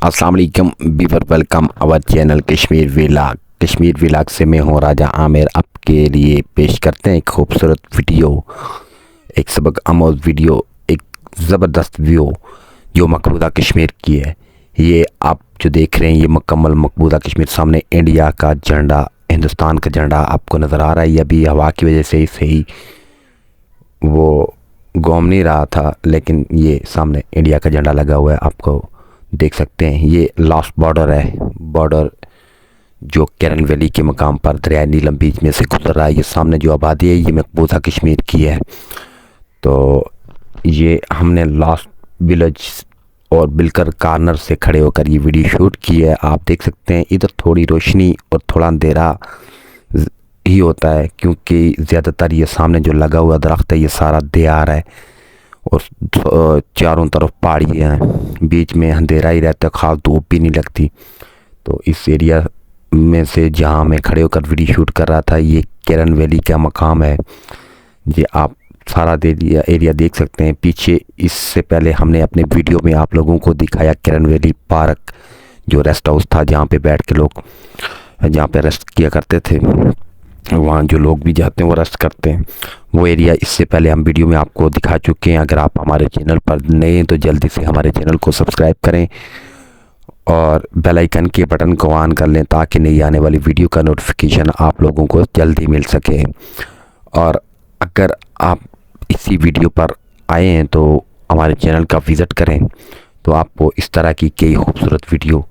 अस्सलाम वालेकुम viewer, welcome our channel Kashmir vlog. Kashmir vlog से मैं हूँ राजा आमिर। आपके लिए पेश करते हैं एक खूबसूरत वीडियो, एक सबक आमोज़ वीडियो, एक ज़बरदस्त व्यू जो मकबूजा कश्मीर की है। ये आप जो देख रहे हैं ये मुकम्मल मकबूजा कश्मीर। सामने इंडिया का झंडा, हिंदुस्तान का झंडा आपको नज़र आ रहा है। अभी हवा की वजह से सही वो घूम नहीं रहा था, लेकिन ये सामने इंडिया का झंडा लगा हुआ है, आपको देख सकते हैं। ये लास्ट बॉर्डर है, बॉर्डर जो कैरन वैली के मकाम पर दरिया नीलम बीच में से गुजर रहा है। ये सामने जो आबादी है ये मकबूजा कश्मीर की है। तो ये हमने लास्ट विलेज और बिलकर कार्नर से खड़े होकर ये वीडियो शूट की है। आप देख सकते हैं इधर थोड़ी रोशनी और थोड़ा अंधेरा ही होता है, क्योंकि ज़्यादातर ये सामने जो लगा हुआ दरख्त है ये सारा दियार है और चारों तरफ पहाड़ी हैं, बीच में अंधेरा ही रहता है, ख़ास धूप भी नहीं लगती। तो इस एरिया में से जहाँ मैं खड़े होकर वीडियो शूट कर रहा था ये कैरन वैली का मकाम है। ये आप सारा एरिया देख सकते हैं पीछे। इससे पहले हमने अपने वीडियो में आप लोगों को दिखाया कैरन वैली पार्क, जो रेस्ट हाउस था जहाँ पे बैठ के लोग जहाँ पे रेस्ट किया करते थे। वहाँ जो लोग भी जाते हैं वो रेस्ट करते हैं, वो एरिया इससे पहले हम वीडियो में आपको दिखा चुके हैं। अगर आप हमारे चैनल पर नए हैं तो जल्दी से हमारे चैनल को सब्सक्राइब करें और बेल आइकन के बटन को ऑन कर लें, ताकि नई आने वाली वीडियो का नोटिफिकेशन आप लोगों को जल्दी मिल सके। और अगर आप इसी वीडियो पर आए हैं तो हमारे चैनल का विज़िट करें, तो आपको इस तरह की कई खूबसूरत वीडियो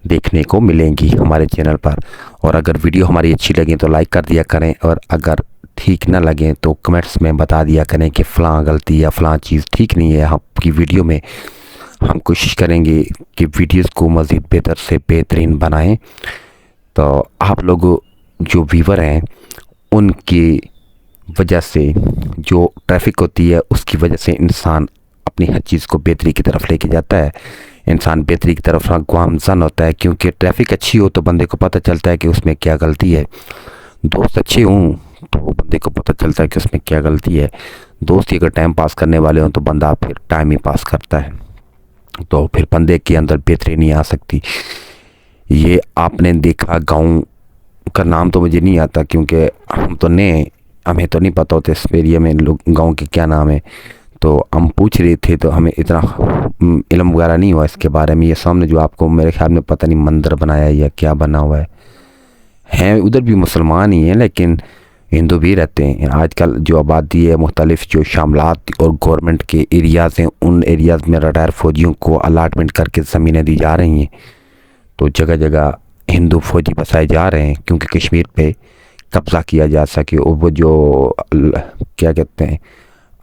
देखने को मिलेंगी हमारे चैनल पर। और अगर वीडियो हमारी अच्छी लगे तो लाइक कर दिया करें, और अगर ठीक ना लगे तो कमेंट्स में बता दिया करें कि फ़लाँ गलती या फ़लाँ चीज़ ठीक नहीं है आपकी वीडियो में। हम कोशिश करेंगे कि वीडियोस को मज़ीद बेहतर से बेहतरीन बनाएं। तो आप लोग जो व्यूवर हैं उनकी वजह से जो ट्रैफिक होती है उसकी वजह से इंसान अपनी हर चीज़ को बेहतरी की तरफ लेके जाता है। इंसान बेहतरी की तरफ गामज़न होता है, क्योंकि ट्रैफिक अच्छी हो तो बंदे को पता चलता है कि उसमें क्या गलती है। दोस्त अच्छे हों तो बंदे को पता चलता है कि उसमें क्या गलती है। दोस्त ही अगर टाइम पास करने वाले हों तो बंदा फिर टाइम ही पास करता है, तो फिर बंदे के अंदर बेहतरी नहीं आ सकती। ये आपने देखा, गांव का नाम तो मुझे नहीं आता क्योंकि हम तो नए, हमें तो नहीं पता होता इस एरिया में लोग गांव के क्या नाम है। तो हम पूछ रहे थे तो हमें इतना इल्म वगैरह नहीं हुआ इसके बारे में। ये सामने जो आपको मेरे ख्याल में पता नहीं मंदिर बनाया है या क्या बना हुआ है उधर भी मुसलमान ही हैं लेकिन हिंदू भी रहते हैं। आजकल जो आबादी है, मुख्तलिफ जो शामलात और गवर्नमेंट के एरियाज़ हैं, उन एरियाज़ में रिटायर फौजियों को अलाटमेंट करके ज़मीनें दी जा रही हैं। तो जगह जगह हिंदू फौजी बसाए जा रहे हैं, क्योंकि कश्मीर पे कब्ज़ा किया जा सके। और वो जो क्या कहते हैं,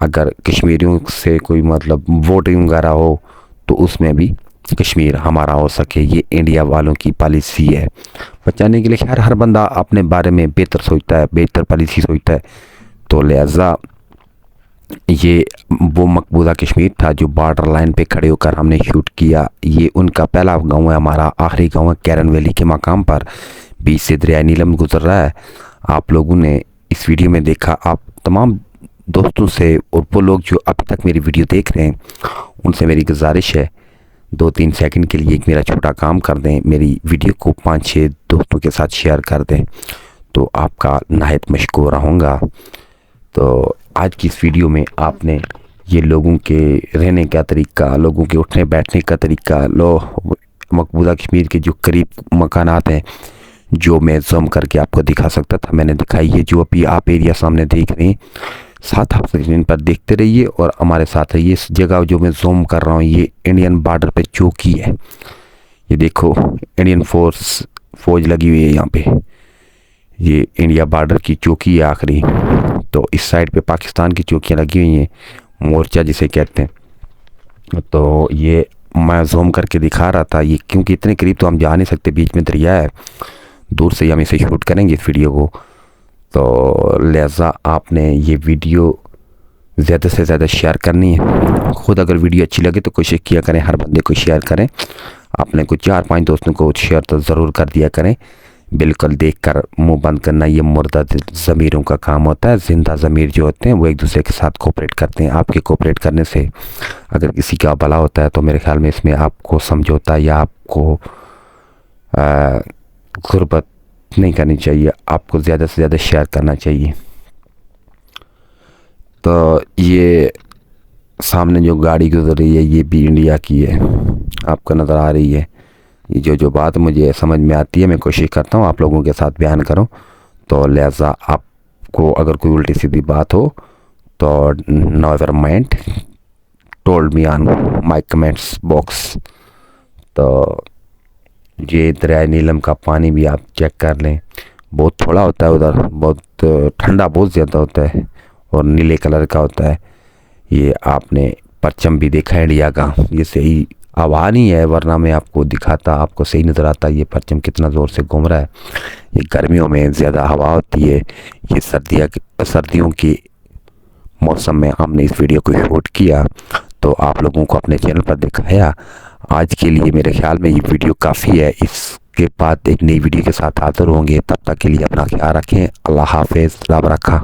अगर कश्मीरियों से कोई मतलब वोटिंग वगैरह हो तो उसमें भी कश्मीर हमारा हो सके। ये इंडिया वालों की पॉलिसी है बचाने के लिए। खैर हर बंदा अपने बारे में बेहतर सोचता है, बेहतर पॉलिसी सोचता है। तो लिहाजा ये वो मकबूजा कश्मीर था जो बॉर्डर लाइन पे खड़े होकर हमने शूट किया। ये उनका पहला गांव है, हमारा आखिरी गांव है कैरन वैली के मकाम पर। बीच से दरिया नीलम गुजर रहा है। आप लोगों ने इस वीडियो में देखा, आप तमाम दोस्तों से और वो लोग जो अभी तक मेरी वीडियो देख रहे हैं उनसे मेरी गुजारिश है 2-3 सेकंड के लिए एक मेरा छोटा काम कर दें, मेरी वीडियो को 5-6 दोस्तों के साथ शेयर कर दें, तो आपका नहायत मशकूर रहूँगा। तो आज की इस वीडियो में आपने ये लोगों के रहने का तरीका, लोगों के उठने बैठने का तरीका, मकबूजा कश्मीर के जो करीब मकानात हैं जो मैं जूम करके आपको दिखा सकता था मैंने दिखाई है। जो अभी आप एरिया सामने देख रहे हैं, साथ आप स्क्रीन पर देखते रहिए और हमारे साथ रहिए। इस जगह जो मैं जूम कर रहा हूँ ये इंडियन बॉर्डर पे चौकी है। ये देखो इंडियन फौज लगी हुई है यहाँ पे। ये इंडिया बॉर्डर की चौकी है आखिरी। तो इस साइड पे पाकिस्तान की चौकियाँ लगी हुई हैं, मोर्चा जिसे कहते हैं। तो ये मैं जूम करके दिखा रहा था, ये क्योंकि इतने करीब तो हम जा नहीं सकते, बीच में दरिया है, दूर से ही हम इसे शूट करेंगे इस वीडियो को। तो लिहाजा आपने ये वीडियो ज़्यादा से ज़्यादा शेयर करनी है। ख़ुद अगर वीडियो अच्छी लगे तो कोशिश किया करें हर बंदे को शेयर करें। आपने कुछ 4-5 दोस्तों को शेयर तो ज़रूर कर दिया करें, बिल्कुल देखकर मुंह बंद करना ये मुर्दा ज़मीरों का काम होता है। ज़िंदा ज़मीर जो होते हैं वो एक दूसरे के साथ कोऑपरेट करते हैं। आपके कोऑपरेट करने से अगर किसी का भला होता है तो मेरे ख्याल में इसमें आपको समझौता या आपको गुर्बत नहीं करनी चाहिए, आपको ज़्यादा से ज़्यादा शेयर करना चाहिए। तो ये सामने जो गाड़ी गुजर रही है ये भी इंडिया की है, आपको नज़र आ रही है। ये जो बात मुझे समझ में आती है मैं कोशिश करता हूँ आप लोगों के साथ बयान करूँ, तो लिहाजा आपको अगर कोई उल्टी सीधी बात हो तो never mind, told me on my comments box. तो ये दरिया नीलम का पानी भी आप चेक कर लें, बहुत थोड़ा होता है उधर, बहुत ठंडा बहुत ज़्यादा होता है और नीले कलर का होता है। ये आपने परचम भी देखा है इंडिया का, ये सही हवा नहीं है वरना मैं आपको दिखाता, आपको सही नज़र आता ये परचम कितना ज़ोर से घूम रहा है। ये गर्मियों में ज़्यादा हवा होती है, ये सर्दियों के मौसम में हमने इस वीडियो को शूट किया तो आप लोगों को अपने चैनल पर दिखाया। आज के लिए मेरे ख्याल में ये वीडियो काफ़ी है, इसके बाद एक नई वीडियो के साथ हाजिर होंगे। तब तक के लिए अपना ख्याल रखें। अल्लाह हाफिज़, रब रखा।